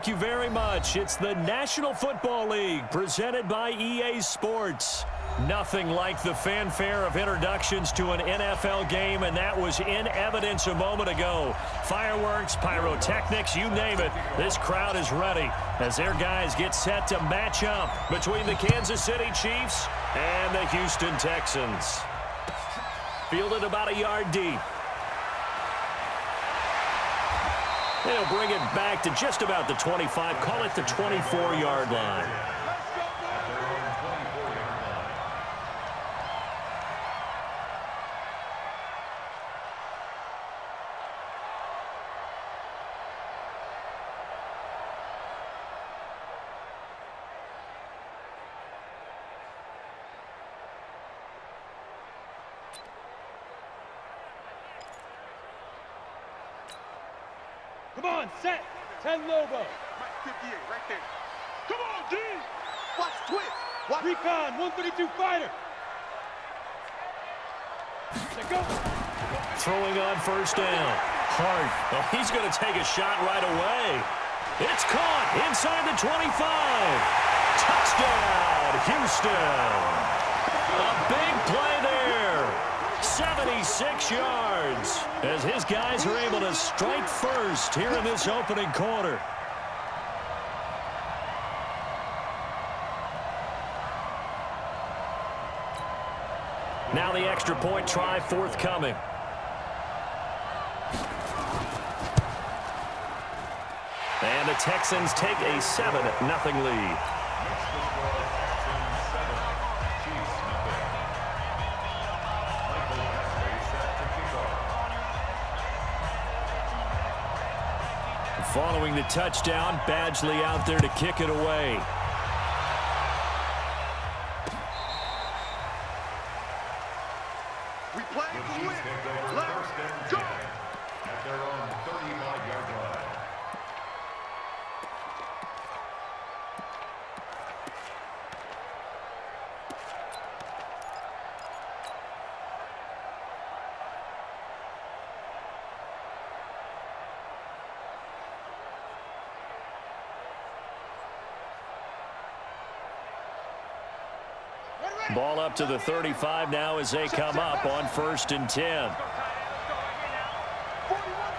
Thank you very much. It's the National Football League presented by EA Sports. Nothing like the fanfare of introductions to an NFL game, and that was in evidence a moment ago. Fireworks, pyrotechnics, you name it. This crowd is ready as their guys get set to match up between the Kansas City Chiefs and the Houston Texans. Fielded about a yard deep. They'll bring it back to just about the 25. Call it the 24-yard line. Come on, set. 10 Lobo. Mike 58, right there. Come on, D. Watch twist. Watch. Recon, 132 fighter. Set, go. Throwing on first down. Hart. Oh, he's going to take a shot right away. It's caught inside the 25. Touchdown, Houston. A big play there. 76 yards as his guys are able to strike first here in this opening quarter. Now the extra point try forthcoming. And the Texans take a 7-0 lead. Following the touchdown, Badgley out there to kick it away. We play to win. Let's go. At their own 35-yard line. Ball up to the 35 now as they come up on 1st and 10. 41's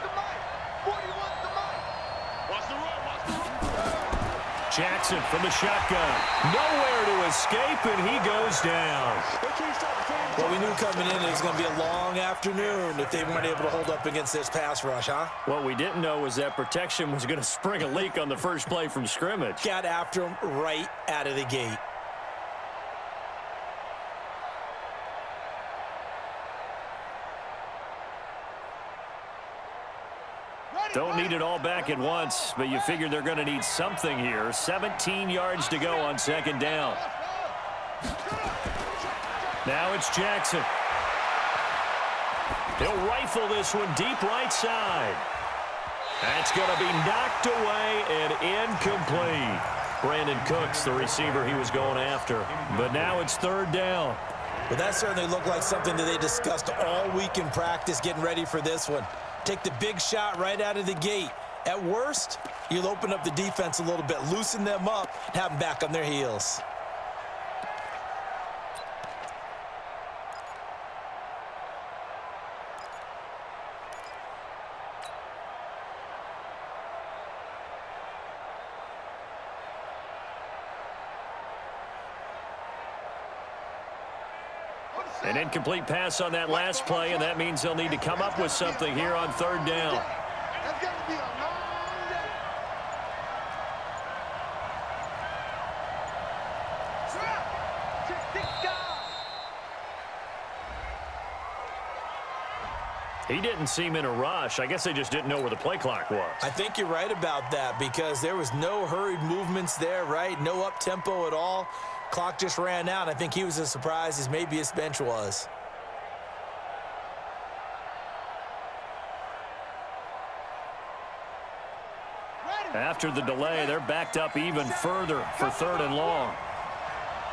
the mic. 41's the mic. Watch the run. Watch the run. Jackson from the shotgun. Nowhere to escape, and he goes down. Well, we knew coming in it was going to be a long afternoon if they weren't able to hold up against this pass rush, huh? What we didn't know was that protection was going to spring a leak on the first play from scrimmage. Got after him right out of the gate. Don't need it all back at once, but you figure they're going to need something here. 17 yards to go on 2nd down. Now it's Jackson. He'll rifle this one deep right side. That's going to be knocked away and incomplete. Brandon Cooks, the receiver he was going after. But now it's 3rd down. But that certainly looked like something that they discussed all week in practice getting ready for this one. Take the big shot right out of the gate. At worst, you'll open up the defense a little bit, loosen them up, have them back on their heels. An incomplete pass on that last play, and that means they'll need to come up with something here on 3rd down. That's got to be a long day. He didn't seem in a rush. I guess they just didn't know where the play clock was. I think you're right about that because there was no hurried movements there, right? No up-tempo at all. Clock just ran out. I think he was as surprised as maybe his bench was. After the delay, they're backed up even further for 3rd and long.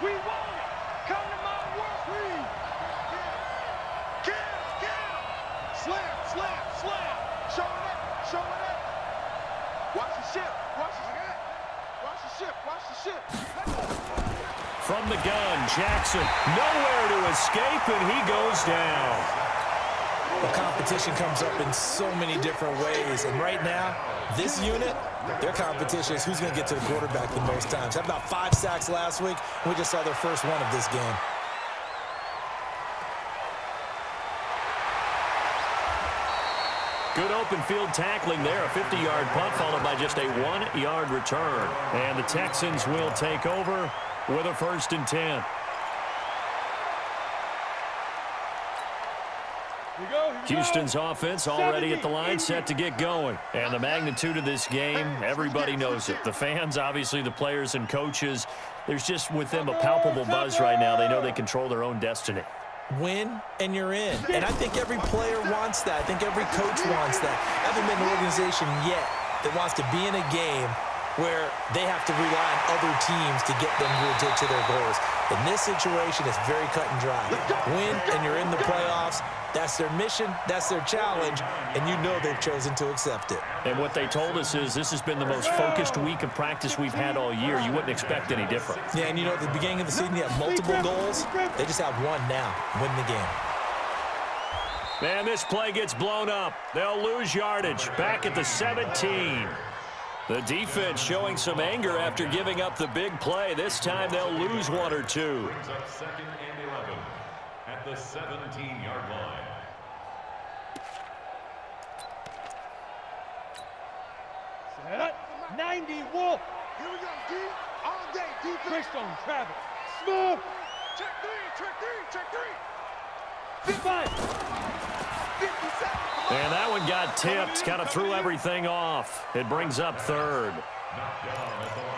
We want it. Come to my world. Get him. Slam. Showing up. Watch the ship. Watch the From the gun, Jackson nowhere to escape, and he goes down. The competition comes up in so many different ways, and right now, this unit, their competition is who's going to get to the quarterback the most times. Had about 5 sacks last week, and we just saw their first one of this game. Good open field tackling there, a 50-yard punt followed by just a 1-yard return. And the Texans will take over with a 1st and 10. Houston's offense already at the line, set to get going. And the magnitude of this game, everybody knows it. The fans, obviously the players and coaches, there's just with them a palpable buzz right now. They know they control their own destiny. Win, and you're in. And I think every player wants that. I think every coach wants that. I haven't been an organization yet that wants to be in a game where they have to rely on other teams to get them to their goals. In this situation, it's very cut and dry. Win, and you're in the playoffs. That's their mission, that's their challenge, and you know they've chosen to accept it. And what they told us is this has been the most focused week of practice we've had all year. You wouldn't expect any different. Yeah, and you know, at the beginning of the season, you have multiple goals. They just have one now, win the game. Man, this play gets blown up. They'll lose yardage back at the 17. The defense showing some anger after giving up the big play. This time they'll lose 1 or 2. Brings up 2nd and 11 at the 17-yard line. Set up. 90 Wolf. Here we go, D. All day, defense. Christone Travis. Smooth. Check 3, check 3, check 3. 55. 57. And that one got tipped, kind of threw everything off. It brings up 3rd.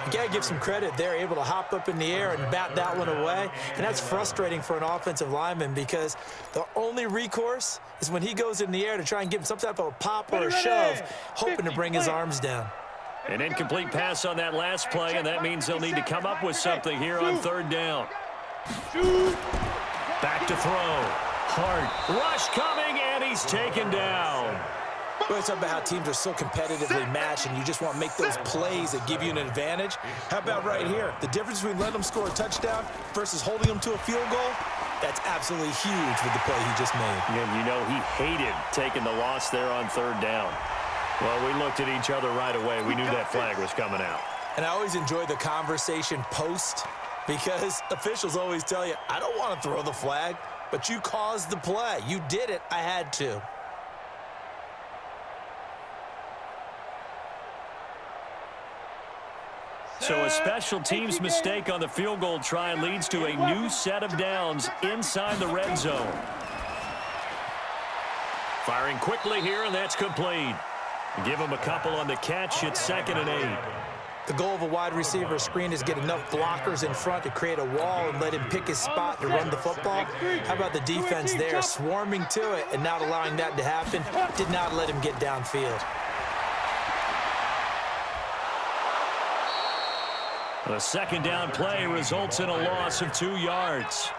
You got to give some credit. They're able to hop up in the air and bat that one away. And that's frustrating for an offensive lineman because the only recourse is when he goes in the air to try and give him some type of a pop or a shove, hoping to bring his arms down. An incomplete pass on that last play, and that means they'll need to come up with something here on 3rd down. Back to throw. Hart, rush coming, and he's taken down. We always talk about how teams are so competitively matched, and you just want to make those plays that give you an advantage. How about right here? The difference between letting them score a touchdown versus holding them to a field goal, that's absolutely huge with the play he just made. And you know he hated taking the loss there on 3rd down. Well, we looked at each other right away. We knew that flag was coming out. And I always enjoy the conversation post because officials always tell you, I don't want to throw the flag, but you caused the play. You did it. I had to. So a special teams mistake on the field goal try leads to a new set of downs inside the red zone. Firing quickly here, and that's complete. Give him a couple on the catch. It's 2nd and 8. The goal of a wide receiver screen is get enough blockers in front to create a wall and let him pick his spot to run the football. How about the defense there, swarming to it and not allowing that to happen? Did not let him get downfield. The 2nd down play results in a loss of 2 yards.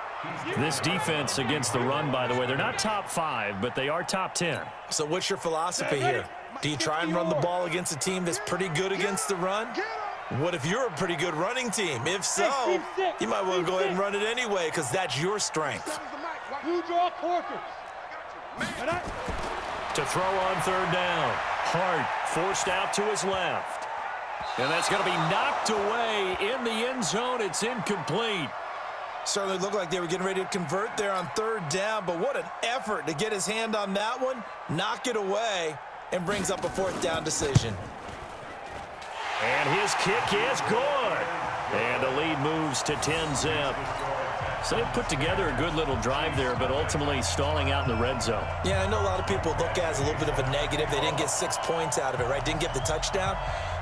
This defense against the run, by the way, they're not top 5, but they are top 10. So what's your philosophy here? Do you try and run the ball against a team that's pretty good against the run? What if you're a pretty good running team? If so, you might want to go ahead and run it anyway because that's your strength. You draw quarters. To throw on 3rd down. Hart forced out to his left. And that's going to be knocked away in the end zone. It's incomplete. Certainly looked like they were getting ready to convert there on 3rd down, but what an effort to get his hand on that one, knock it away, and brings up a 4th down decision. And his kick is good. And the lead moves to 10-zip. So they put together a good little drive there, but ultimately stalling out in the red zone. Yeah, I know a lot of people look at it as a little bit of a negative. They didn't get 6 points out of it, right? Didn't get the touchdown.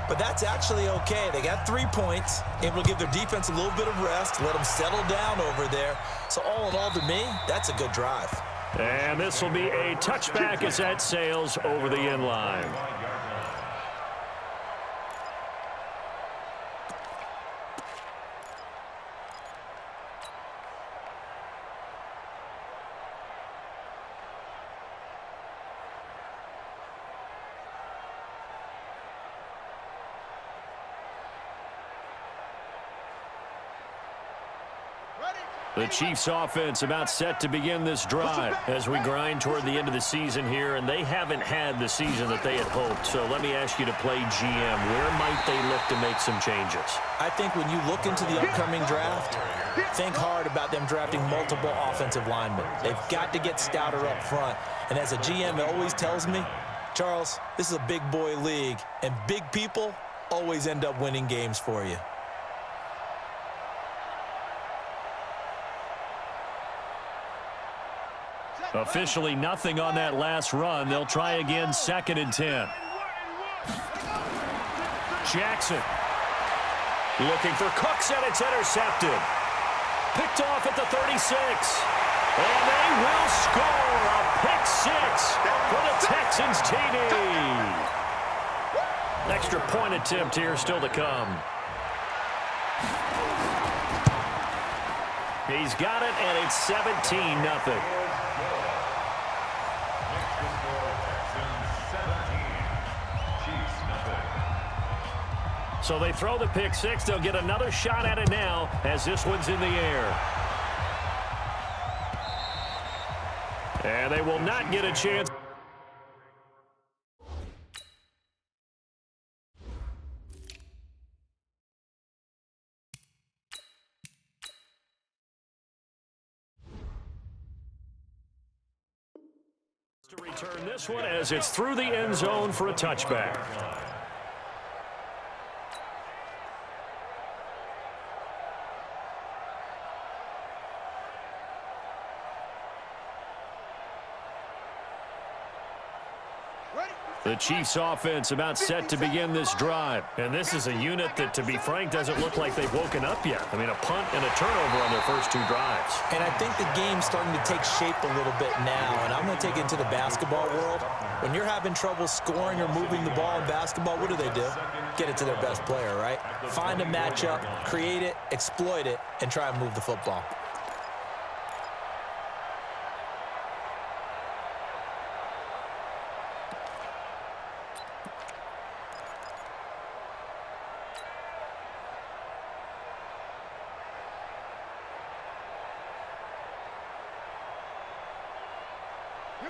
But that's actually okay. They got 3 points, able to give their defense a little bit of rest, let them settle down over there. So all in all, to me, that's a good drive. And this will be a touchback as that sails over the end line. The Chiefs offense about set to begin this drive as we grind toward the end of the season here, and they haven't had the season that they had hoped. So let me ask you to play GM. Where might they look to make some changes? I think when you look into the upcoming draft, think hard about them drafting multiple offensive linemen. They've got to get stouter up front. And as a GM, it always tells me, Charles, this is a big boy league, and big people always end up winning games for you. Officially nothing on that last run. They'll try again, 2nd and 10. Jackson looking for Cooks, and it's intercepted. Picked off at the 36. And they will score a pick 6 for the Texans TD. Extra point attempt here still to come. He's got it, and it's 17-0. So they throw the pick 6. They'll get another shot at it now as this one's in the air. And they will not get a chance. To return this one as it's through the end zone for a touchback. The Chiefs offense about set to begin this drive. And this is a unit that, to be frank, doesn't look like they've woken up yet. I mean, a punt and a turnover on their first 2 drives. And I think the game's starting to take shape a little bit now. And I'm going to take it into the basketball world. When you're having trouble scoring or moving the ball in basketball, what do? Get it to their best player, right? Find a matchup, create it, exploit it, and try and move the football.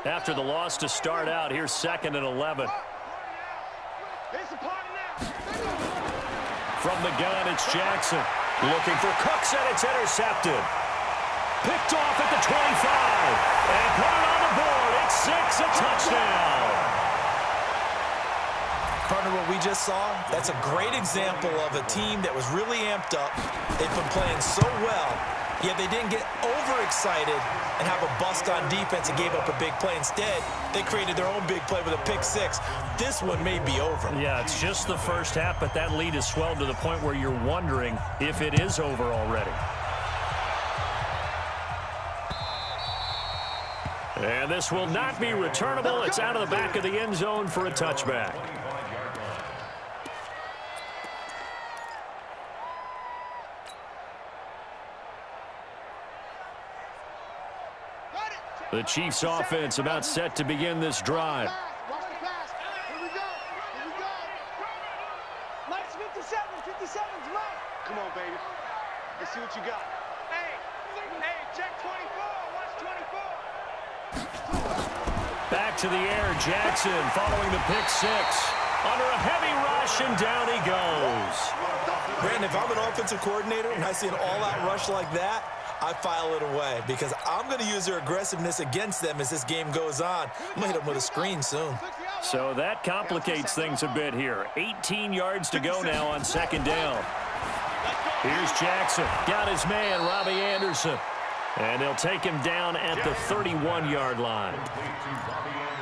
After the loss to start out, here's 2nd and 11. From the gun, it's Jackson. Looking for Cooks, and it's intercepted. Picked off at the 25. And put it on the board. It's 6, a touchdown. Partner, what we just saw, that's a great example of a team that was really amped up. They've been playing so well, yet they didn't get overexcited and have a bust on defense and gave up a big play. Instead, they created their own big play with a pick 6. This one may be over. Yeah, it's just the first half, but that lead has swelled to the point where you're wondering if it is over already. And this will not be returnable. It's out of the back of the end zone for a touchback. The Chiefs offense about set to begin this drive. Watch the pass. Here we go. Here we go. Mike's 57. 57's Mike. Come on, baby. Let's see what you got. Hey, check 24. Watch 24. Back to the air, Jackson following the pick 6. Under a heavy rush, and down he goes. Brandon, if I'm an offensive coordinator and I see an all-out rush like that, I file it away because I'm going to use their aggressiveness against them as this game goes on. I'm going to hit them with a screen soon. So that complicates things a bit here. 18 yards to go now on 2nd down. Here's Jackson. Got his man, Robbie Anderson. And they'll take him down at the 31-yard line.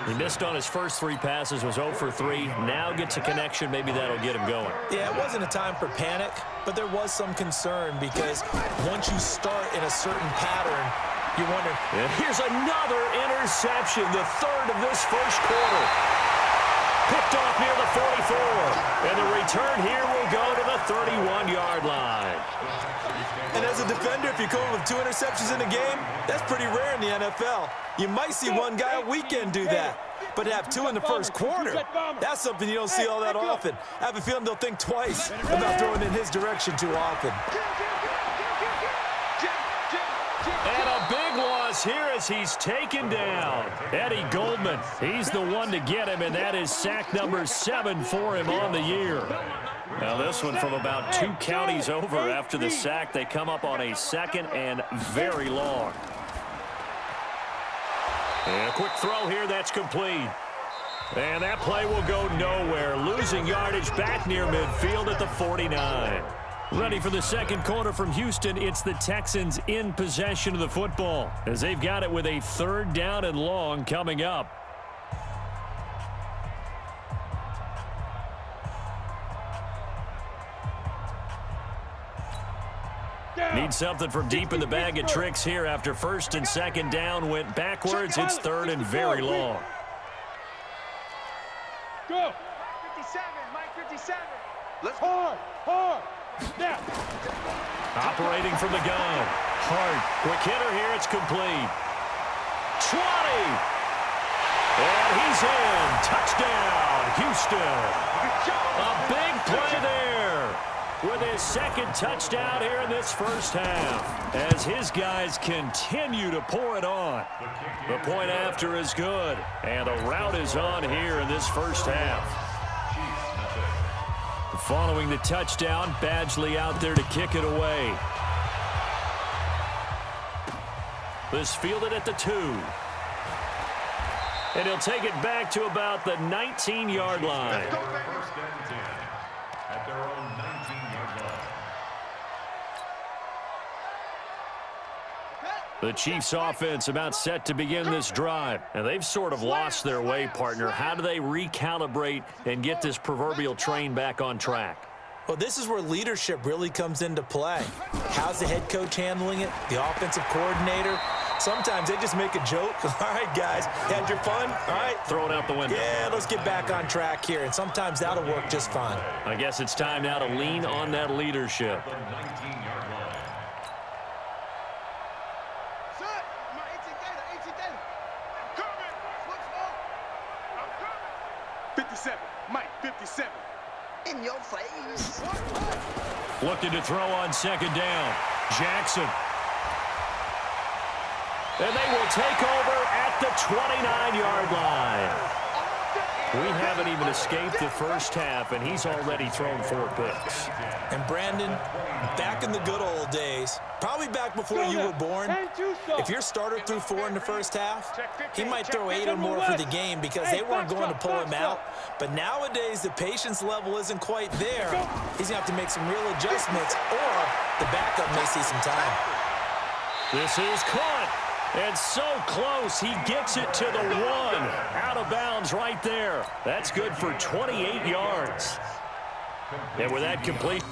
He missed on his first 3 passes, was 0 for 3. Now gets a connection. Maybe that'll get him going. Yeah, it wasn't a time for panic, but there was some concern because once you start in a certain pattern, you wonder. And here's another interception, the 3rd of this first quarter. Picked off near the 44. And the return here will go to the 31-yard line. And as a defender, if you come with 2 interceptions in a game, that's pretty rare in the NFL. You might see one guy a weekend do that. But to have 2 in the first quarter, that's something you don't see all that often. I have a feeling they'll think twice about throwing in his direction too often. And a big loss here as he's taken down. Eddie Goldman, he's the one to get him, and that is sack number 7 for him on the year. Now this one from about 2 counties over after the sack. They come up on a 2nd and very long. And a quick throw here, that's complete. And that play will go nowhere. Losing yardage back near midfield at the 49. Ready for the second quarter from Houston. It's the Texans in possession of the football as they've got it with a 3rd down and long coming up. Need something from deep in the bag of tricks here after 1st and 2nd down went backwards. It's 3rd and very long. Go. 57, Mike 57. Let's hard. Now. Operating from the gun. Hart. Quick hitter here. It's complete. 20. And he's in. Touchdown, Houston. A big play there with his 2nd touchdown here in this first half as his guys continue to pour it on. The point after is good, and the route is on here in this first half. Following the touchdown, Badgley out there to kick it away. This fielded at the 2. And he'll take it back to about the 19-yard line. First and 10 at their own 19-yard line. The Chiefs offense about set to begin this drive. And they've sort of lost their way, partner. How do they recalibrate and get this proverbial train back on track? Well, this is where leadership really comes into play. How's the head coach handling it? The offensive coordinator? Sometimes they just make a joke. All right, guys, had your fun? All right. Throw it out the window. Yeah, let's get back on track here. And sometimes that'll work just fine. I guess it's time now to lean on that leadership. The 19-yard line. 57, Mike 57. In your face. Looking to throw on 2nd down. Jackson. And they will take over at the 29-yard line. We haven't even escaped the first half, and he's already thrown 4 picks. And Brandon, back in the good old days, probably back before you were born, if your starter threw 4 in the first half, he might throw 8 or more for the game because they weren't going to pull him out. But nowadays, the patience level isn't quite there. He's going to have to make some real adjustments, or the backup may see some time. This is caught. And so close, he gets it to the 1. Out of bounds right there. That's good for 28 yards. And with that complete.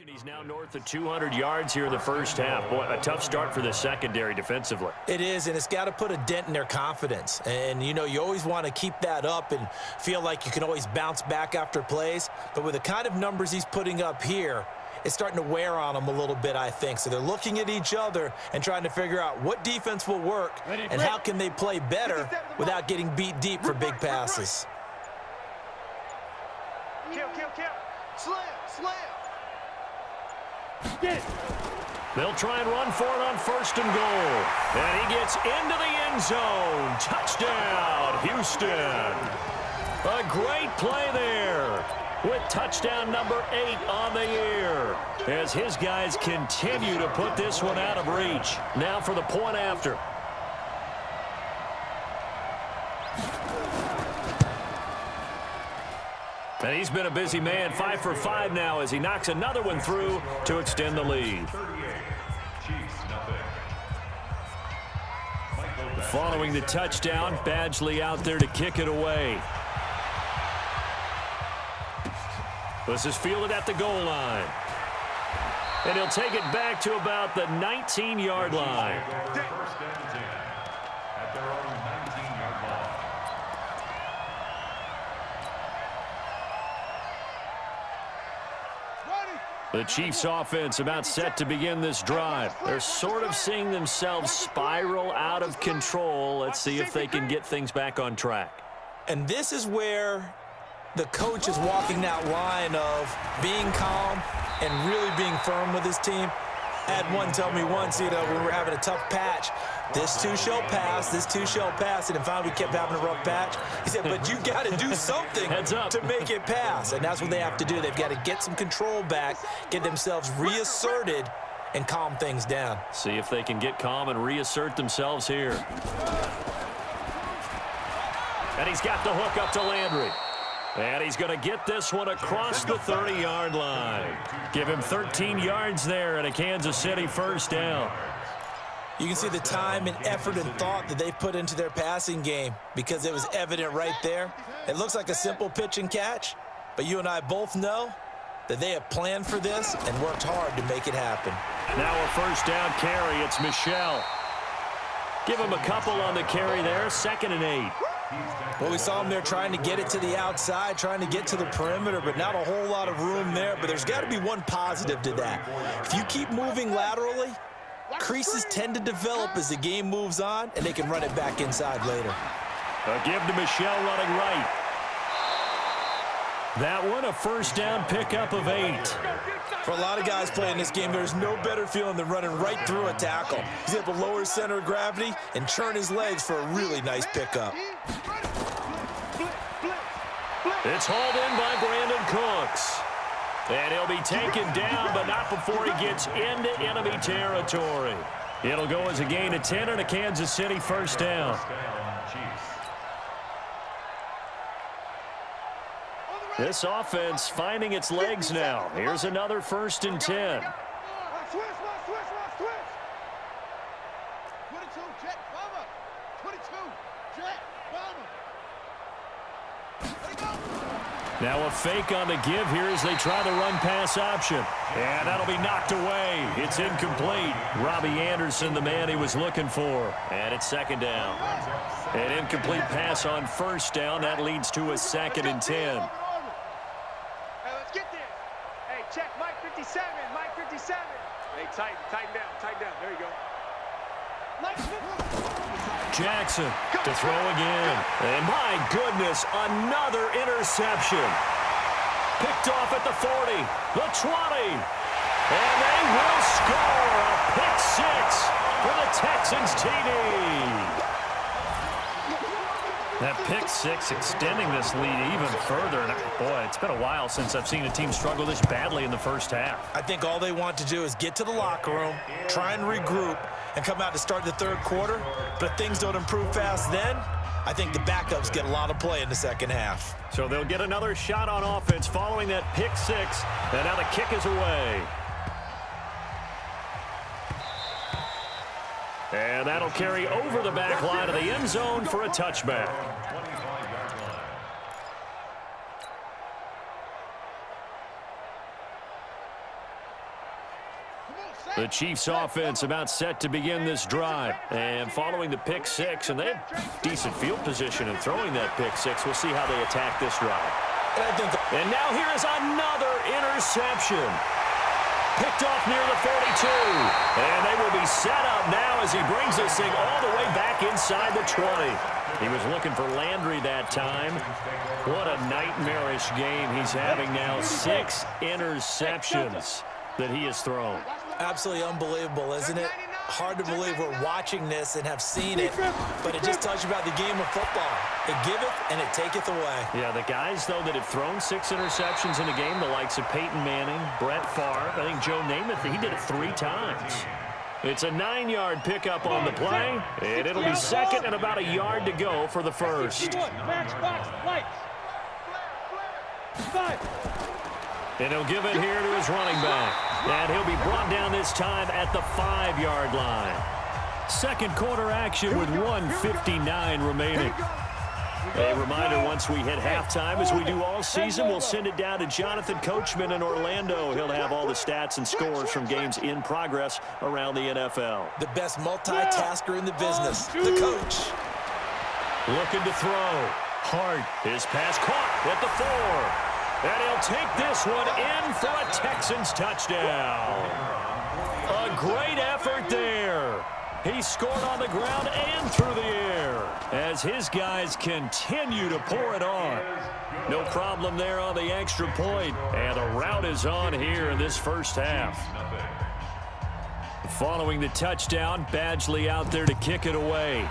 He's now north of 200 yards here in the first half. Boy, a tough start for the secondary defensively. It is, and it's got to put a dent in their confidence. And, you know, you always want to keep that up and feel like you can always bounce back after plays. But with the kind of numbers he's putting up here, it's starting to wear on them a little bit, I think. So they're looking at each other and trying to figure out what defense will work and how can they play better without getting beat deep for big passes. Kill. Slam. They'll try and run for it on 1st and goal. And he gets into the end zone. Touchdown, Houston. A great play there with touchdown number 8 on the year as his guys continue to put this one out of reach. Now for the point after. And he's been a busy man, 5 for 5 now as he knocks another one through to extend the lead. 38, Chiefs nothing. Following the touchdown, Badgley out there to kick it away. This is fielded at the goal line. And he'll take it back to about the 19-yard line. First and 10 at their own 19-yard line. The Chiefs offense about set to begin this drive. They're sort of seeing themselves spiral out of control. Let's see if they can get things back on track. And this is where the coach is walking that line of being calm and really being firm with his team. I had one tell me once, when we were having a tough patch, this too shall pass, this too shall pass, and then finally we kept having a rough patch. He said, but you got to do something to make it pass, and that's what they have to do. They've got to get some control back, get themselves reasserted, and calm things down. See if they can get calm and reassert themselves here. And he's got the hook up to Landry. And he's going to get this one across the 30-yard line. Give him 13 yards there and a Kansas City first down. You can see the time and effort and thought that they put into their passing game because it was evident right there. It looks like a simple pitch and catch, but you and I both know that they have planned for this and worked hard to make it happen. Now a first down carry. It's Michel. Give him a couple on the carry there. 2nd and 8. Well, we saw him there trying to get it to the outside, trying to get to the perimeter, but not a whole lot of room there. But there's got to be one positive to that. If you keep moving laterally, creases tend to develop as the game moves on, and they can run it back inside later. A give to Michel running right. That one, a first down pickup of 8. For a lot of guys playing this game, there's no better feeling than running right through a tackle. He's able to lower his center of gravity and churn his legs for a really nice pickup. It's hauled in by Brandon Cooks. And he'll be taken down, but not before he gets into enemy territory. It'll go as a gain of 10 and a Kansas City first down. This offense finding its legs now. Here's another 1st and 10. Switch. 22, jet, bomber. 22, jet, bomber. Now a fake on the give here as they try the run-pass option. And that'll be knocked away. It's incomplete. Robbie Anderson, the man he was looking for. And it's 2nd down. An incomplete pass on 1st down. That leads to a 2nd and 10. Hey, let's get this. Hey, check Mike 57, Mike 57. Hey, tighten down. There you go. Jackson to throw again. And my goodness, another interception. Picked off at the 40, the 20. And they will score a pick 6 for the Texans TD. That pick 6 extending this lead even further. And boy, it's been a while since I've seen a team struggle this badly in the first half. I think all they want to do is get to the locker room, try and regroup, and come out to start the 3rd quarter. But if things don't improve fast then, I think the backups get a lot of play in the 2nd half. So they'll get another shot on offense following that pick 6. And now the kick is away. And that'll carry over the back line of the end zone for a touchback. The Chiefs offense about set to begin this drive. And following the pick 6, and they have decent field position in throwing that pick 6. We'll see how they attack this drive. And now here is another interception. Picked off near the 42. And they will be set up now as he brings this thing all the way back inside the 20. He was looking for Landry that time. What a nightmarish game he's having now. 6 interceptions that he has thrown. Absolutely unbelievable, isn't it? Hard to believe we're watching this and have seen it, but it just tells you about the game of football. It giveth and it taketh away. Yeah, the guys, though, that have thrown 6 interceptions in a game, the likes of Peyton Manning, Brett Favre, I think Joe Namath, he did it 3 times. It's a 9-yard pickup on the play, and it'll be 2nd and about a yard to go for the first. And he'll give it here to his running back. And he'll be brought down this time at the 5-yard line. 2nd quarter action with 1:59 remaining. A reminder, once we hit halftime, as we do all season, we'll send it down to Jonathan Coachman in Orlando. He'll have all the stats and scores from games in progress around the NFL. The best multitasker in the business, the coach. Looking to throw. Hart, his pass caught at the 4. And he'll take this one in for a Texans touchdown. A great effort there. He scored on the ground and through the air as his guys continue to pour it on. No problem there on the extra point. And a rout is on here in this first half. Following the touchdown, Badgley out there to kick it away.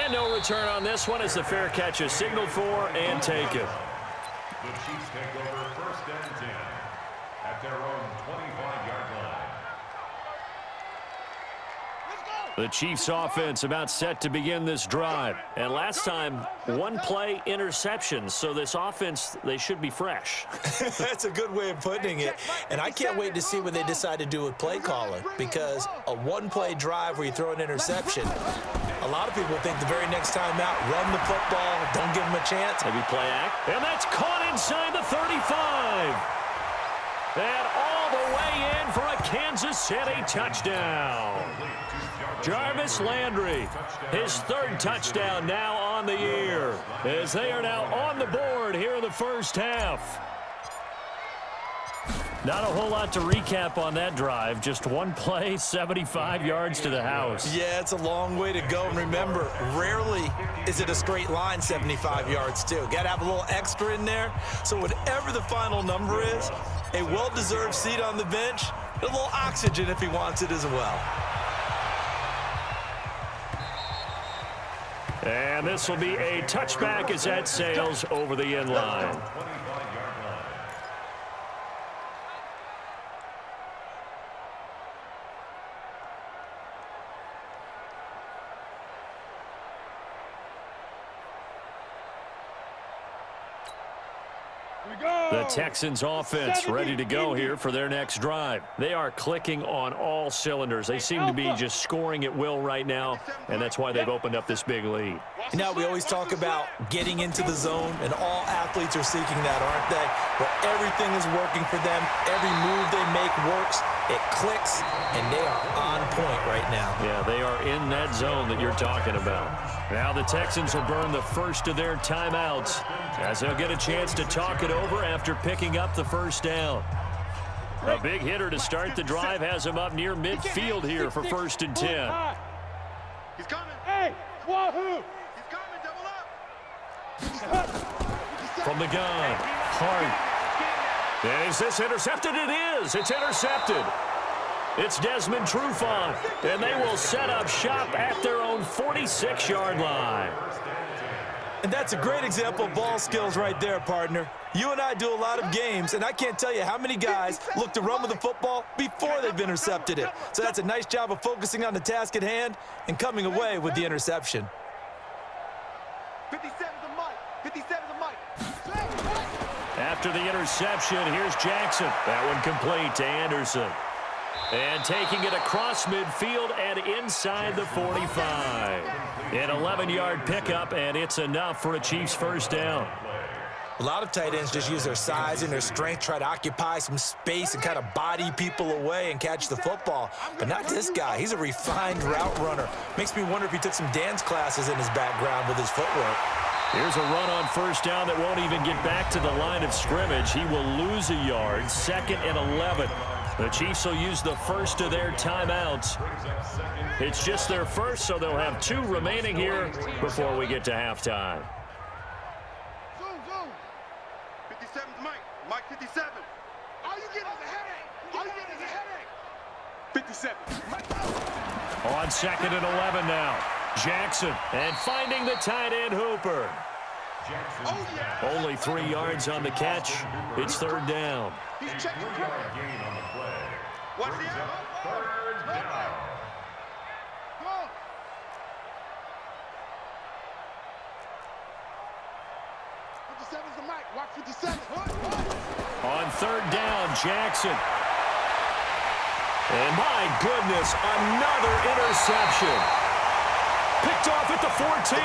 And no return on this one as the fair catch is signaled for and taken. The Chiefs take over first and 10 at their own 25-yard line. The Chiefs offense about set to begin this drive. And last time, one play interception. So this offense, they should be fresh. That's a good way of putting it. And I can't wait to see what they decide to do with play calling, because a one-play drive where you throw an interception, a lot of people think the very next time out, run the football, don't give them a chance. Maybe play act. And that's caught inside the 35. And all the way in for a Kansas City touchdown. Jarvis Landry, his third touchdown now on the year, as they are now on the board here in the first half. Not a whole lot to recap on that drive. Just one play, 75 yards to the house. Yeah, it's a long way to go. And remember, rarely is it a straight line 75 yards, too. Got to have a little extra in there. So whatever the final number is, a well-deserved seat on the bench, a little oxygen if he wants it as well. And this will be a touchback as that sails over the end line. The Texans offense ready to go here for their next drive. They are clicking on all cylinders. They seem to be just scoring at will right now, and that's why they've opened up this big lead. You know, we always talk about getting into the zone, and all athletes are seeking that, aren't they? Where everything is working for them, every move they make works, it clicks, and they are on point right now. Yeah, they are in that zone that you're talking about. Now the Texans will burn the first of their timeouts as they'll get a chance to talk it over after picking up the first down. A big hitter to start the drive has him up near midfield here for first and 10. He's coming. Hey, wahoo! He's coming. Double up. From the gun, Hart. And is this intercepted? It is. It's intercepted. It's Desmond Trufant, and they will set up shop at their own 46-yard line. And that's a great example of ball skills right there, partner. You and I do a lot of games, and I can't tell you how many guys look to run with the football before they've intercepted it. So that's a nice job of focusing on the task at hand and coming away with the interception. 57 to Mike. 57 to Mike. After the interception, here's Jackson. That one complete to Anderson. And taking it across midfield and inside the 45. An 11-yard pickup, and it's enough for a Chiefs first down. A lot of tight ends just use their size and their strength, try to occupy some space and kind of body people away and catch the football. But not this guy. He's a refined route runner. Makes me wonder if he took some dance classes in his background with his footwork. Here's a run on first down that won't even get back to the line of scrimmage. He will lose a yard, 2nd and 11. The Chiefs will use the first of their timeouts. It's just their first, so they'll have 2 remaining here before we get to halftime. Zoom, zoom. 57 to Mike. Mike 57. All you get is a headache. All you get is a headache. 57. On 2nd and 11 now. Jackson, and finding the tight end Hooper. Oh, yeah. Only 3 yards on the catch. It's 3rd down. He's checking credit. Gain on the play. Watch the Brings up 3rd down. Go. 57's the mic. Watch 57. On 3rd down, Jackson. And my goodness, another interception. Picked off at the 14.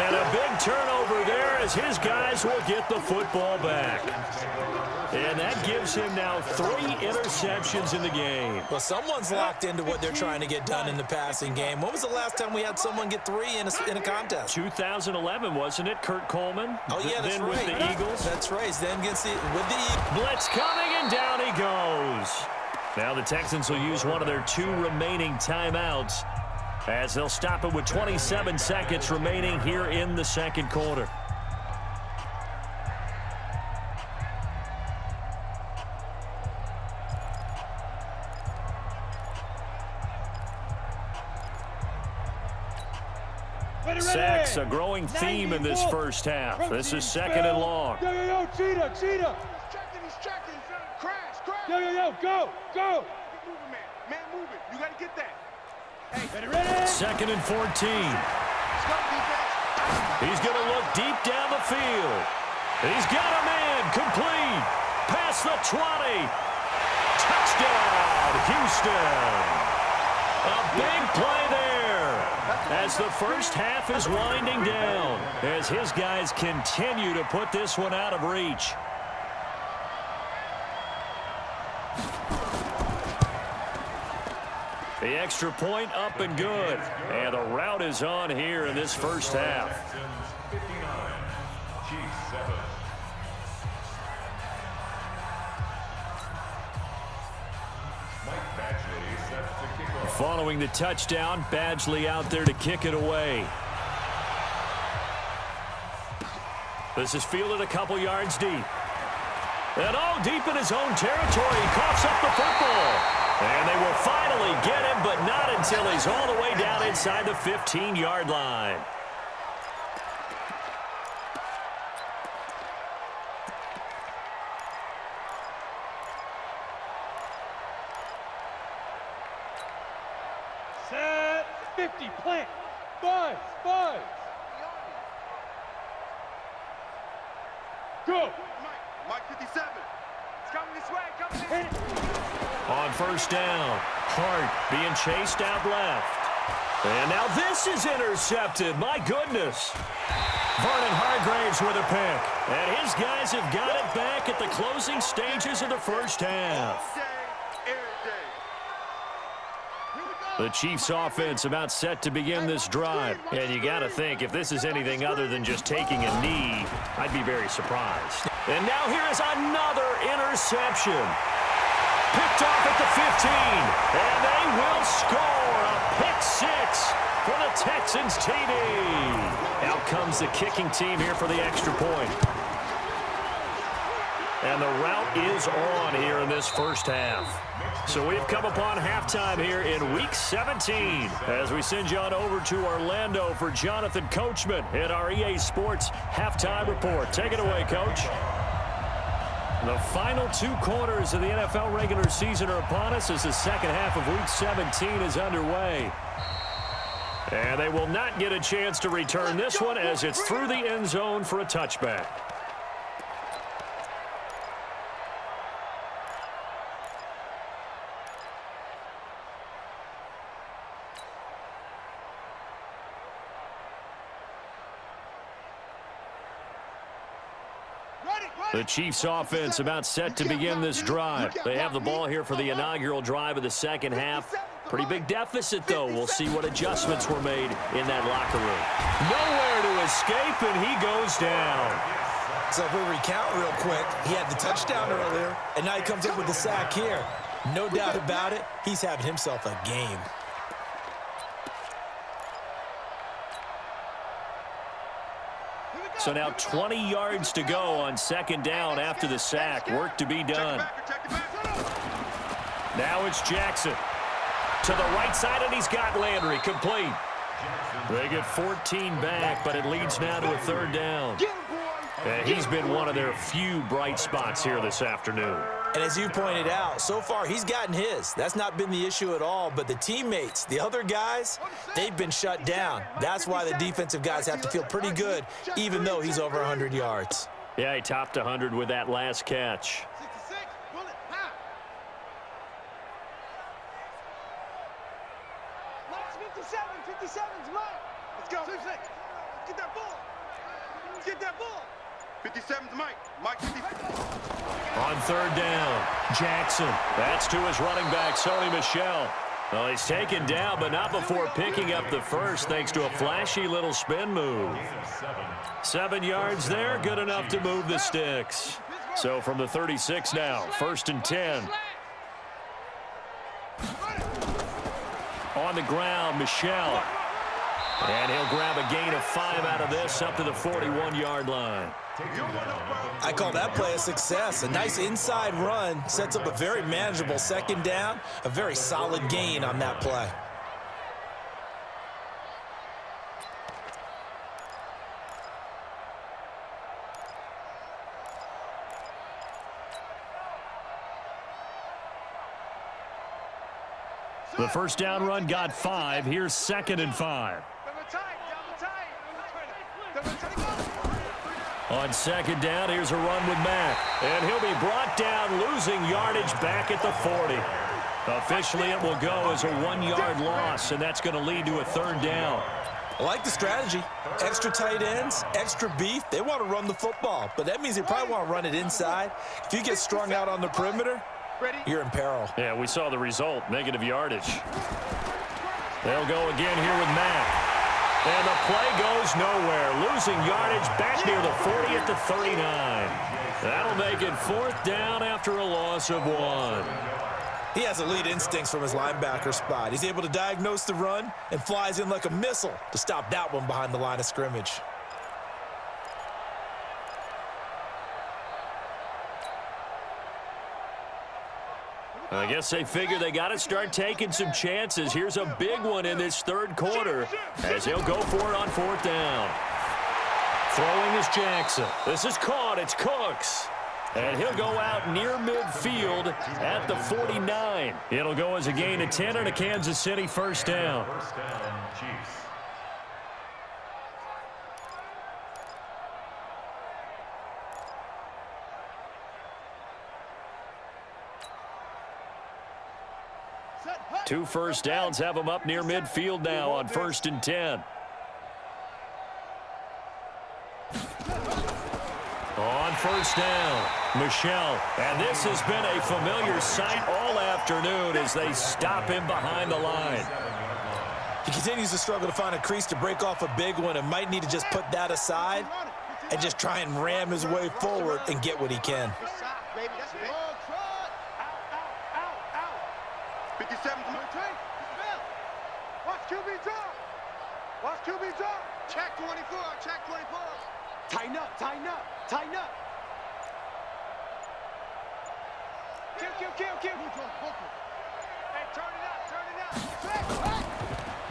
And a big turnover there as his guys will get the football back. And that gives him now 3 interceptions in the game. Well, someone's locked into what they're trying to get done in the passing game. When was the last time we had someone get 3 in a contest? 2011, wasn't it, Kurt Coleman? Oh, yeah, that's then right. with the Eagles. That's right. Then with the Eagles. Blitz coming, and down he goes. Now the Texans will use one of their 2 remaining timeouts. as they'll stop it with 27 seconds remaining here in the second quarter. Sacks, a growing theme in this first half. This is second and long. Yo, cheetah. He's checking. Crash. Yo, go. Keep moving, man. Move it. You got to get that. Hey, ready? Second and 14. He's going to look deep down the field. He's got a man complete. Past the 20. Touchdown, Houston. A big play there as the first half is winding down, as his guys continue to put this one out of reach. The extra point up and good, and the route is on here in this first half. Texans 59, Chiefs 7. Mike Badgley set to kick off. Following the touchdown, Badgley out there to kick it away. This is fielded a couple yards deep. And all deep in his own territory, he coughs up the football. And they will finally get him, but not until he's all the way down inside the 15-yard line. Set 50, plant. Five. Go. Mike 57. It's coming this way. Hit it. On first down, Hart being chased out left. And now this is intercepted. My goodness. Vernon Hargraves with a pick. And his guys have got it back at the closing stages of the first half. The Chiefs offense about set to begin this drive. And you got to think, if this is anything other than just taking a knee, I'd be very surprised. And now here is another interception. Picked off at the 15, and they will score a pick six for the Texans TD. Out comes the kicking team here for the extra point. And the route is on here in this first half. So we've come upon halftime here in Week 17 as we send you on over to Orlando for Jonathan Coachman in our EA Sports Halftime Report. Take it away, Coach. The final two quarters of the NFL regular season are upon us as the second half of Week 17 is underway. And they will not get a chance to return this one as it's through the end zone for a touchback. The Chiefs offense about set to begin this drive. They have the ball here for the inaugural drive of the second half. Pretty big deficit, though. We'll see what adjustments were made in that locker room. Nowhere to escape, and he goes down. So if we recount real quick, he had the touchdown earlier, and now he comes up with the sack here. No doubt about it, he's having himself a game. So now 20 yards to go on second down after the sack. Work to be done. Now it's Jackson. To the right side, and he's got Landry complete. They get 14 back, but it leads now to a third down. And he's been one of their few bright spots here this afternoon. And as you pointed out, so far he's gotten his. That's not been the issue at all, but the teammates, the other guys, they've been shut down. That's why the defensive guys have to feel pretty good, even though he's over 100 yards. Yeah, he topped 100 with that last catch. 66, pull it, pop. Mike's 57's Mike. Let's go. 66. Get that ball. Get that ball. 57's Mike. Mike 56. On third down, Jackson. That's to his running back, Sony Michel. Well, he's taken down, but not before picking up the first, thanks to a flashy little spin move. 7 yards there, good enough to move the sticks. So from the 36 now, 1st and 10. On the ground, Michel. And he'll grab a gain of 5 out of this up to the 41-yard line. I call that play a success. A nice inside run sets up a very manageable second down. A very solid gain on that play. The first down run got 5. Here's 2nd and 5. On 2nd down, here's a run with Mack. And he'll be brought down, losing yardage back at the 40. Officially, it will go as a 1-yard loss, and that's going to lead to a 3rd down. I like the strategy. Extra tight ends, extra beef. They want to run the football, but that means they probably want to run it inside. If you get strung out on the perimeter, you're in peril. Yeah, we saw the result, negative yardage. They'll go again here with Mack. And the play goes nowhere, losing yardage back near the 40 at the 39. That'll make it 4th down after a loss of 1. He has elite instincts from his linebacker spot. He's able to diagnose the run and flies in like a missile to stop that one behind the line of scrimmage. I guess they figure they got to start taking some chances. Here's a big one in this 3rd quarter as he'll go for it on 4th down. Throwing is Jackson. This is caught. It's Cooks. And he'll go out near midfield at the 49. It'll go as a gain of 10 and a Kansas City 1st down. First down, Chiefs. Two first downs have them up near midfield now on 1st and 10. On 1st down, Michel. And this has been a familiar sight all afternoon as they stop him behind the line. He continues to struggle to find a crease to break off a big one and might need to just put that aside and just try and ram his way forward and get what he can. 57. Watch QB drop. Watch QB drop. Check 24. Check 24. Tighten up. Tighten up. Tighten up. Kill. Hey, turn it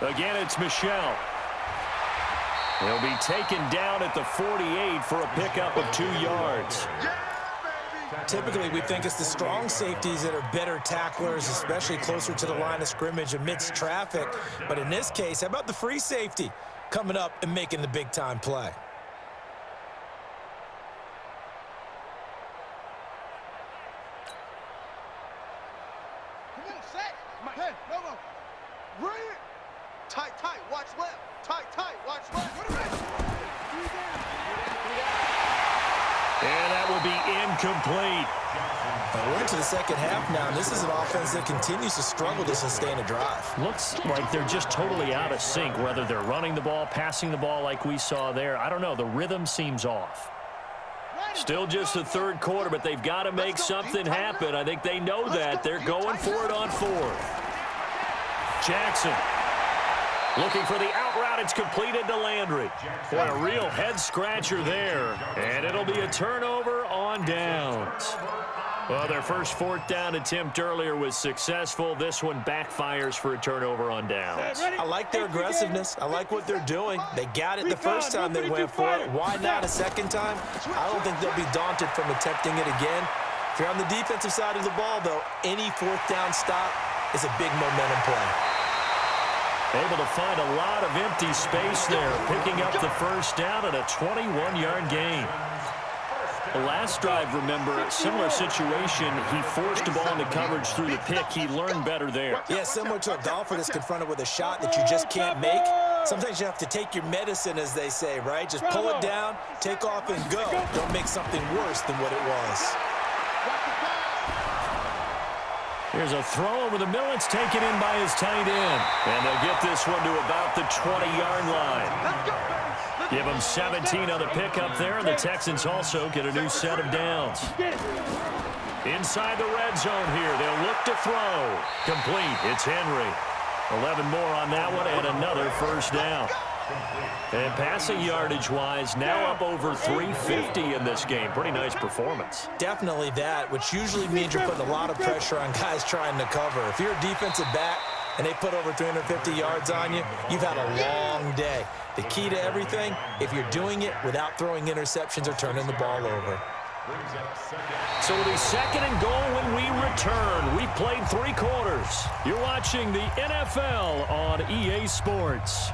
up. Again, it's Michel. He'll be taken down at the 48 for a pickup of 2 yards. Typically, we think it's the strong safeties that are better tacklers, especially closer to the line of scrimmage amidst traffic. But in this case, how about the free safety coming up and making the big-time play? Come on, set. Hey, no more. Bring it. Tight. Watch left. Tight. Watch left. And that will be incomplete. We're into the second half now, and this is an offense that continues to struggle to sustain a drive. Looks like they're just totally out of sync, whether they're running the ball, passing the ball like we saw there. I don't know. The rhythm seems off. Still just the 3rd quarter, but they've got to make something happen. I think they know that. They're going for it on 4th. Jackson looking for the out route. It's completed to Landry. Boy, a real head-scratcher there. And it'll be a turnover on downs. Well, their first 4th down attempt earlier was successful. This one backfires for a turnover on downs. I like their aggressiveness. I like what they're doing. They got it the first time they went for it. Why not a second time? I don't think they'll be daunted from attempting it again. If you're on the defensive side of the ball, though, any 4th down stop is a big momentum play. Able to find a lot of empty space there, picking up the first down and a 21-yard gain. The last drive, remember, similar situation. He forced the ball into coverage through the pick. He learned better there. Yeah, similar to a golfer that's confronted with a shot that you just can't make. Sometimes you have to take your medicine, as they say, right? Just pull it down, take off, and go. Don't make something worse than what it was. Here's a throw over the middle. It's taken in by his tight end. And they'll get this one to about the 20-yard line. Give them 17 on the pickup there, and the Texans also get a new set of downs. Inside the red zone here, they'll look to throw. Complete, it's Henry. 11 more on that one and another first down. And passing yardage-wise, now up over 350 in this game. Pretty nice performance. Definitely that, which usually means you're putting a lot of pressure on guys trying to cover. If you're a defensive back and they put over 350 yards on you, you've had a long day. The key to everything, if you're doing it without throwing interceptions or turning the ball over. So it'll be second and goal when we return. We played 3 quarters. You're watching the NFL on EA Sports.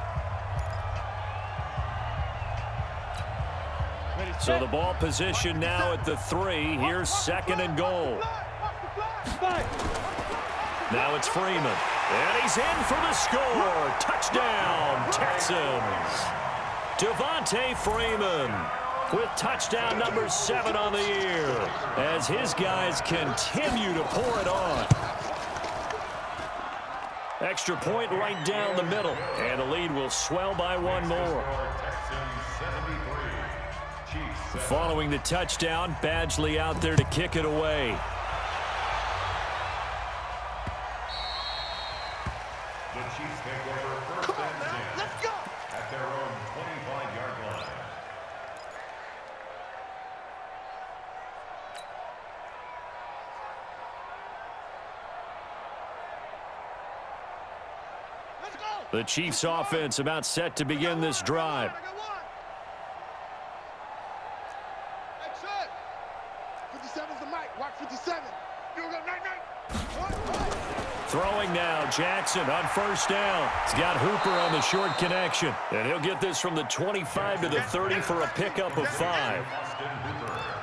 So the ball position now at the 3. Here's second and goal. Now it's Freeman. And he's in for the score. Touchdown, Texans. Devontae Freeman with touchdown number 7 on the year as his guys continue to pour it on. Extra point right down the middle. And the lead will swell by 1 more. Following the touchdown, Badgley out there to kick it away. The Chiefs take over first and 10. Let's go. At their own 25-yard line. Let's go. The Chiefs offense about set to begin this drive. I got 1. 57's the mic. Watch 57. You go night. Throwing now, Jackson on first down. He's got Hooper on the short connection. And he'll get this from the 25 to the 30 for a pickup of 5.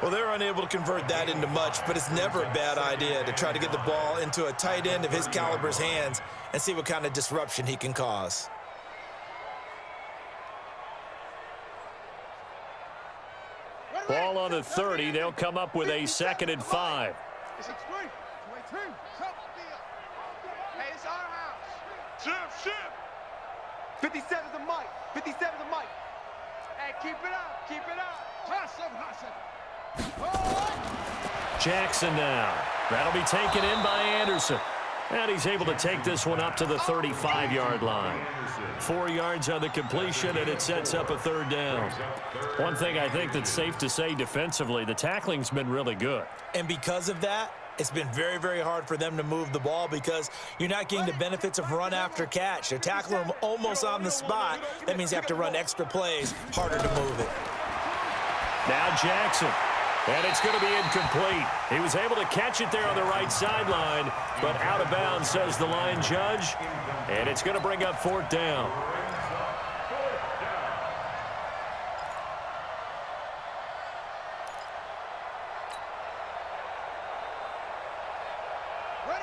Well, they're unable to convert that into much, but it's never a bad idea to try to get the ball into a tight end of his caliber's hands and see what kind of disruption he can cause. Ball on the 30. They'll come up with a second and 5. It's extreme. Hey, it's our house. Shift. 57's the mic. 57's the mic. Hey, keep it up. Hot 7. Jackson now. That'll be taken in by Anderson. And he's able to take this one up to the 35-yard line. 4 yards on the completion, and it sets up a third down. One thing I think that's safe to say defensively, the tackling's been really good. And because of that, it's been very, very hard for them to move the ball because you're not getting the benefits of run after catch. They're tackling them almost on the spot. That means you have to run extra plays, harder to move it. Now Jackson. And it's going to be incomplete. He was able to catch it there on the right sideline, but out of bounds, says the line judge. And it's going to bring up 4th down.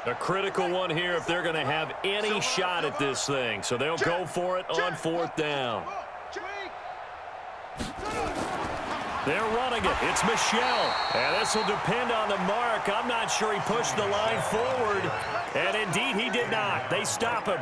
A critical one here if they're going to have any shot at this thing. So they'll go for it on 4th down. They're running it. It's Michelle. And this will depend on the mark. I'm not sure he pushed the line forward. And indeed, he did not. They stop him.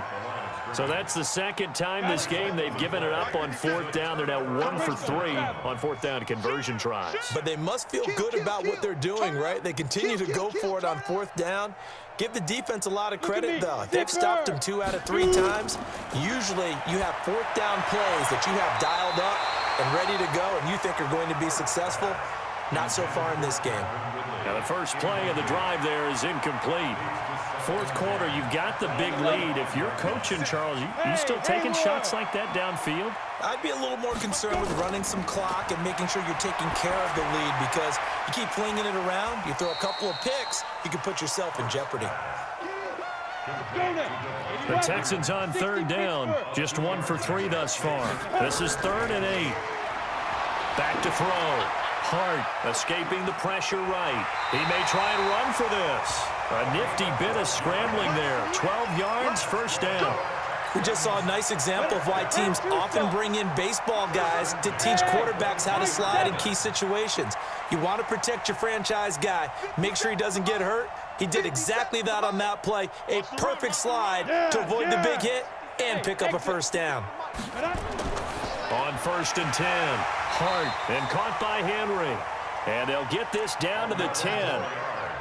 So that's the second time this game they've given it up on 4th down. They're now 1 for 3 on 4th down conversion tries. But they must feel good about what they're doing, right? They continue to go for it on 4th down. Give the defense a lot of credit, though. They've stopped him 2 out of 3 times. Usually, you have 4th down plays that you have dialed up and ready to go and you think are going to be successful. Not so far in this game. Now the first play of the drive there is incomplete. 4th quarter, you've got the big lead. If you're coaching, Charles, you still taking shots like that downfield? I'd be a little more concerned with running some clock and making sure you're taking care of the lead because you keep flinging it around, you throw a couple of picks, you can put yourself in jeopardy. The Texans on 3rd down, just 1 for 3 thus far. This is 3rd and 8. Back to throw. Hart escaping the pressure right. He may try and run for this. A nifty bit of scrambling there. 12 yards, first down. We just saw a nice example of why teams often bring in baseball guys to teach quarterbacks how to slide in key situations. You want to protect your franchise guy. Make sure he doesn't get hurt. He did exactly that on that play. A perfect slide to avoid the big hit and pick up a first down. On 1st and 10, Hart and caught by Henry. And they'll get this down to the 10.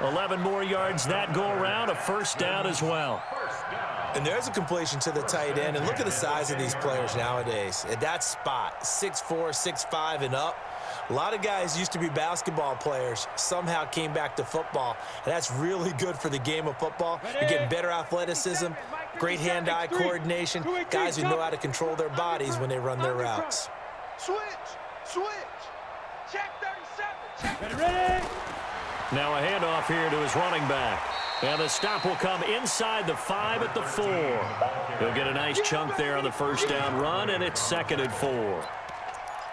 11 more yards that go around, a first down as well. And there's a completion to the tight end. And look at the size of these players nowadays. At that spot, 6'4", 6'5", and up. A lot of guys used to be basketball players, somehow came back to football. And that's really good for the game of football. You're getting better athleticism, great hand-eye coordination, guys who know how to control their bodies when they run their routes. Switch. Check 37. Check. Ready. Now a handoff here to his running back. And the stop will come inside the 5 at the 4. He'll get a nice chunk there on the first down run, and it's 2nd and 4.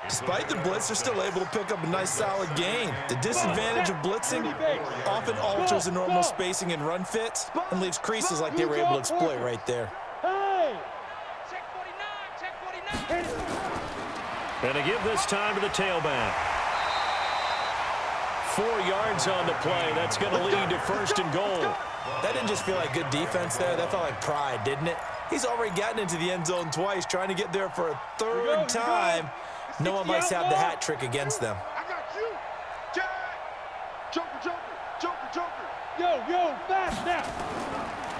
Despite the blitz, they're still able to pick up a nice solid gain. The disadvantage of blitzing often alters the normal spacing and run fits and leaves creases like they were able to exploit right there. Check 49. And to give this time to the tailback. 4 yards on the play. That's going to lead to 1st and goal. That didn't just feel like good defense there. That felt like pride, didn't it? He's already gotten into the end zone twice, trying to get there for a 3rd time. No one likes to have the hat trick against them. I got you. Joker. Yo, fast now.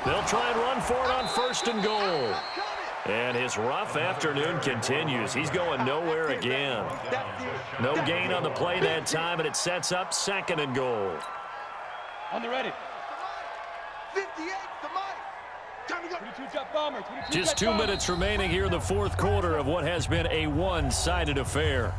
They'll try and run for it on 1st and goal. And his rough afternoon continues. He's going nowhere again. No gain on the play that time, and it sets up 2nd and goal. On the ready. 58, the mic. Time to go. 22 jet bomber. Just 2 minutes remaining here in the 4th quarter of what has been a one-sided affair.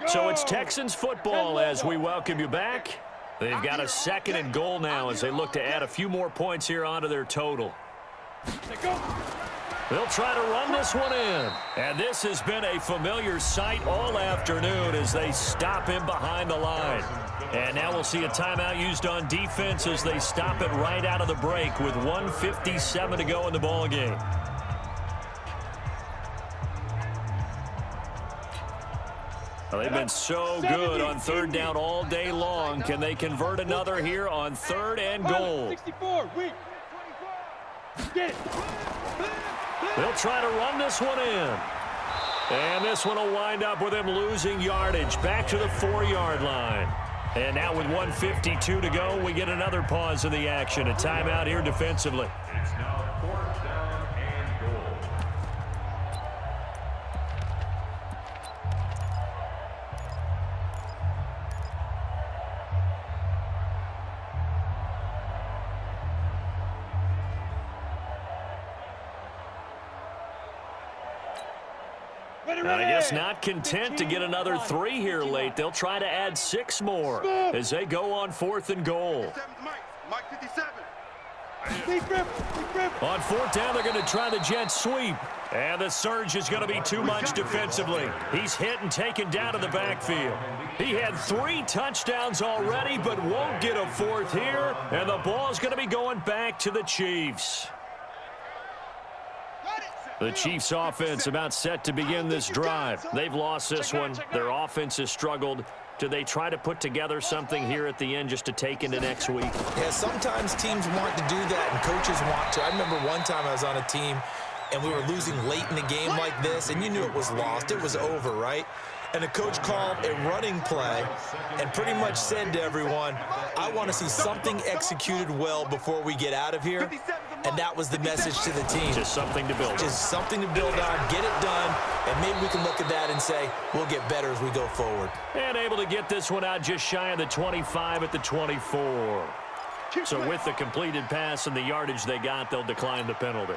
So it's Texans football as we welcome you back. They've got a 2nd and goal now as they look to add a few more points here onto their total. They'll try to run this one in. And this has been a familiar sight all afternoon as they stop him behind the line. And now we'll see a timeout used on defense as they stop it right out of the break with 1:57 to go in the ballgame. Well, they've been so good on 3rd down all day long. Can they convert another here on 3rd and goal? 64, weak. Get it. They'll try to run this one in. And this one will wind up with him losing yardage back to the 4-yard line. And now with 1:52 to go, we get another pause in the action. A timeout here defensively. It's now 4th down and goal. I guess not content to get another 3 here late. They'll try to add 6 more as they go on 4th and goal. Mike 57. On 4th down, they're going to try the jet sweep. And the surge is going to be too much defensively. He's hit and taken down to the backfield. He had 3 touchdowns already, but won't get a 4th here. And the ball's going to be going back to the Chiefs. The Chiefs offense about set to begin this drive. They've lost this one. Their offense has struggled. Do they try to put together something here at the end just to take into next week? Yeah, sometimes teams want to do that and coaches want to. I remember one time I was on a team and we were losing late in the game like this, and you knew it was lost. It was over, right? And the coach called a running play and pretty much said to everyone, I want to see something executed well before we get out of here. And that was the message to the team. Just something to build on. Just something to build on, get it done, and maybe we can look at that and say, we'll get better as we go forward. And able to get this one out just shy of the 25 at the 24. So with the completed pass and the yardage they got, they'll decline the penalty.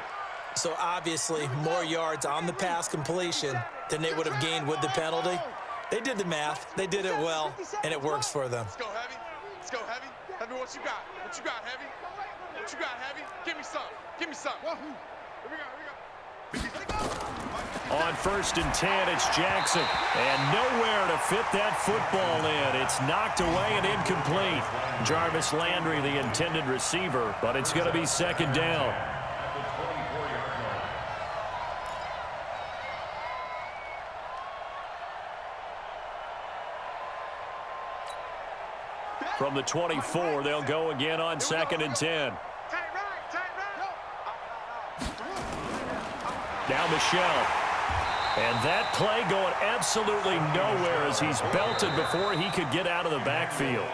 So obviously, more yards on the pass completion than they would have gained with the penalty. They did the math. They did it well, and it works for them. Let's go, Heavy. Let's go, Heavy. Heavy, what you got? What you got, Heavy? What you got, Heavy? Give me some. Give me some. Here we go. On 1st and 10, it's Jackson. And nowhere to fit that football in. It's knocked away and incomplete. Jarvis Landry, the intended receiver, but it's going to be 2nd down. From the 24, they'll go again on 2nd and 10. Now Michelle. And that play going absolutely nowhere as he's belted before he could get out of the backfield.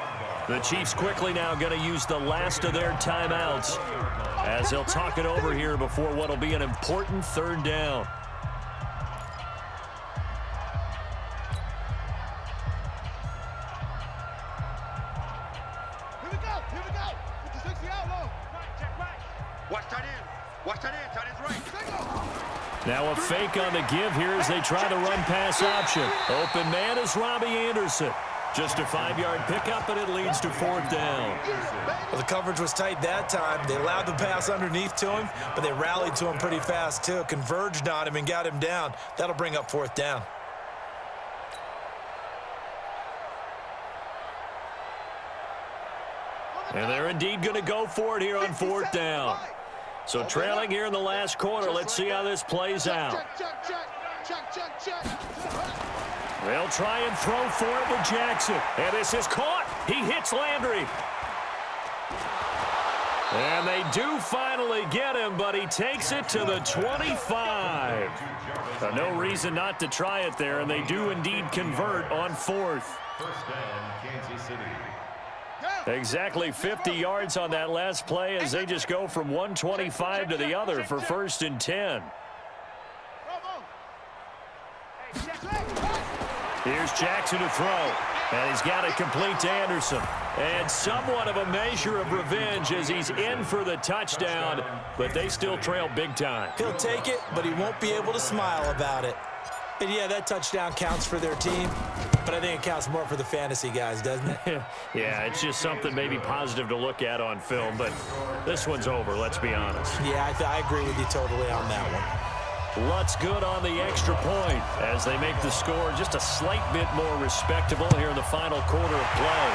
The Chiefs quickly now going to use the last of their timeouts as they'll talk it over here before what will be an important 3rd down. Here we go. 50-60 out low. Check right. Watch tight end. Watch tight end. Tight end's right. Now a fake on the give here as they try the run-pass option. Open man is Robbie Anderson. Just a 5-yard pickup, and it leads to 4th down. Well, the coverage was tight that time. They allowed the pass underneath to him, but they rallied to him pretty fast, too. Converged on him and got him down. That'll bring up 4th down. And they're indeed going to go for it here on 4th down. So trailing here in the last quarter. Let's see how this plays out. Check. They'll try and throw for it with Jackson. And this is caught. He hits Landry. And they do finally get him, but he takes it to the 25. No reason not to try it there, and they do indeed convert on 4th. First down, Kansas City. Exactly 50 yards on that last play as they just go from 125 to the other for 1st and 10. Here's Jackson to throw, and he's got it complete to Anderson. And somewhat of a measure of revenge as he's in for the touchdown, but they still trail big time. He'll take it, but he won't be able to smile about it. And, yeah, that touchdown counts for their team, but I think it counts more for the fantasy guys, doesn't it? Yeah, it's just something maybe positive to look at on film, but this one's over, let's be honest. Yeah, I agree with you totally on that one. Lutz good on the extra point as they make the score just a slight bit more respectable here in the final quarter of play.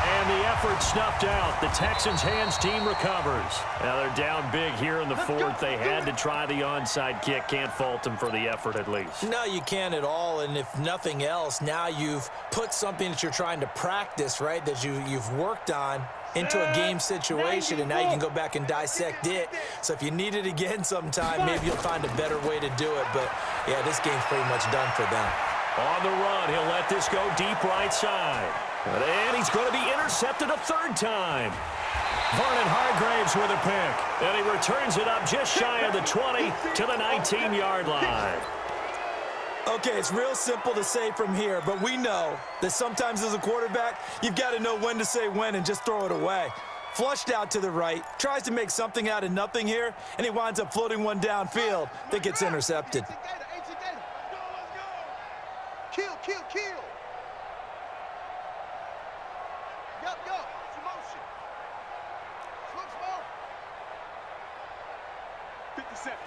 And the effort snuffed out. The Texans' hands team recovers. Now they're down big here in the 4th. They had to try the onside kick. Can't fault them for the effort at least. No, you can't at all. And if nothing else, now you've put something that you're trying to practice, right, that you've worked on into a game situation, and now you can go back and dissect it. So if you need it again sometime, maybe you'll find a better way to do it. But, yeah, this game's pretty much done for them. On the run, he'll let this go deep right side. And he's going to be intercepted a 3rd time. Vernon Hargraves with a pick. And he returns it up just shy of the 20 to the 19-yard line. Okay, it's real simple to say from here, but we know that sometimes as a quarterback, you've got to know when to say when and just throw it away. Flushed out to the right, tries to make something out of nothing here, and he winds up floating one downfield that gets intercepted. Kill. Yup. It's motion. Smoke. 57.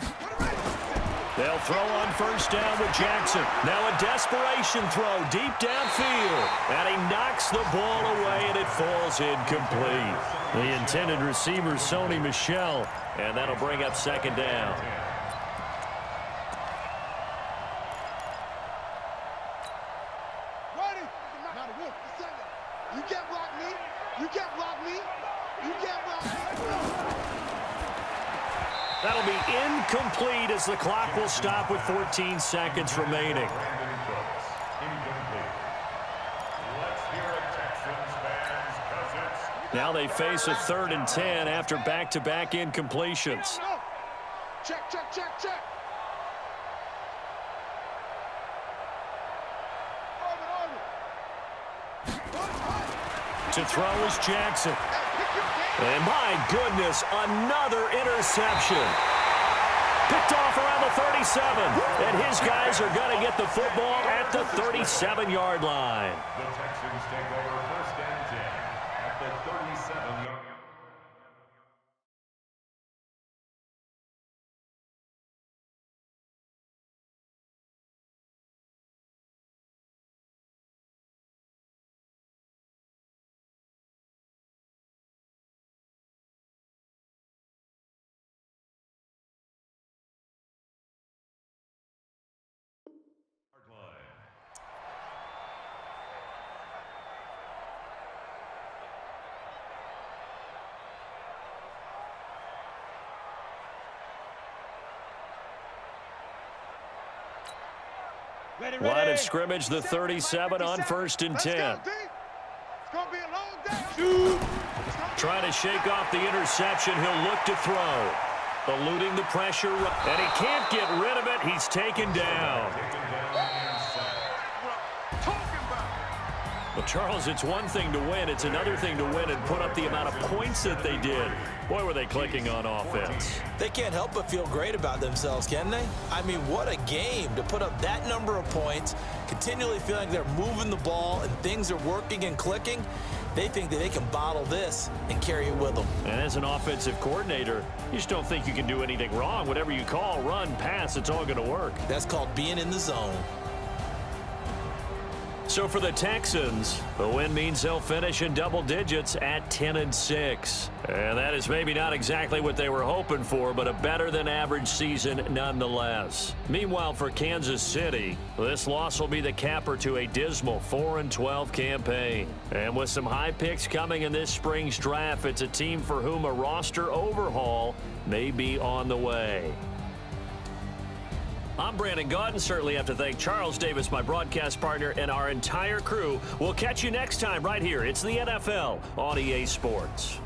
They'll throw on 1st down with Jackson. Now a desperation throw deep downfield. And he knocks the ball away, and it falls incomplete. The intended receiver, Sony Michel. And that'll bring up 2nd down. You can't block me. That'll be incomplete as the clock will stop with 14 seconds remaining. Now they face a 3rd and 10 after back-to-back incompletions. Check. To throw is Jackson. And my goodness, another interception. Picked off around the 37. And his guys are going to get the football at the 37-yard line. The Texans take over 1st and 10 at the 37-yard line. Line of scrimmage, the 37 on 1st and 10. It's going to be a long day. Trying to shake off the interception. He'll look to throw. Eluding the pressure, and he can't get rid of it. He's taken down. Well, Charles, it's one thing to win. It's another thing to win and put up the amount of points that they did. Boy, were they clicking on offense. They can't help but feel great about themselves, can they? I mean, what a game to put up that number of points, continually feeling they're moving the ball and things are working and clicking. They think that they can bottle this and carry it with them. And as an offensive coordinator, you just don't think you can do anything wrong. Whatever you call, run, pass, it's all going to work. That's called being in the zone. So for the Texans, the win means they'll finish in double digits at 10-6. And that is maybe not exactly what they were hoping for, but a better than average season nonetheless. Meanwhile, for Kansas City, this loss will be the capper to a dismal 4-12 campaign. And with some high picks coming in this spring's draft, it's a team for whom a roster overhaul may be on the way. I'm Brandon Gaudin. Certainly have to thank Charles Davis, my broadcast partner, and our entire crew. We'll catch you next time right here. It's the NFL on EA Sports.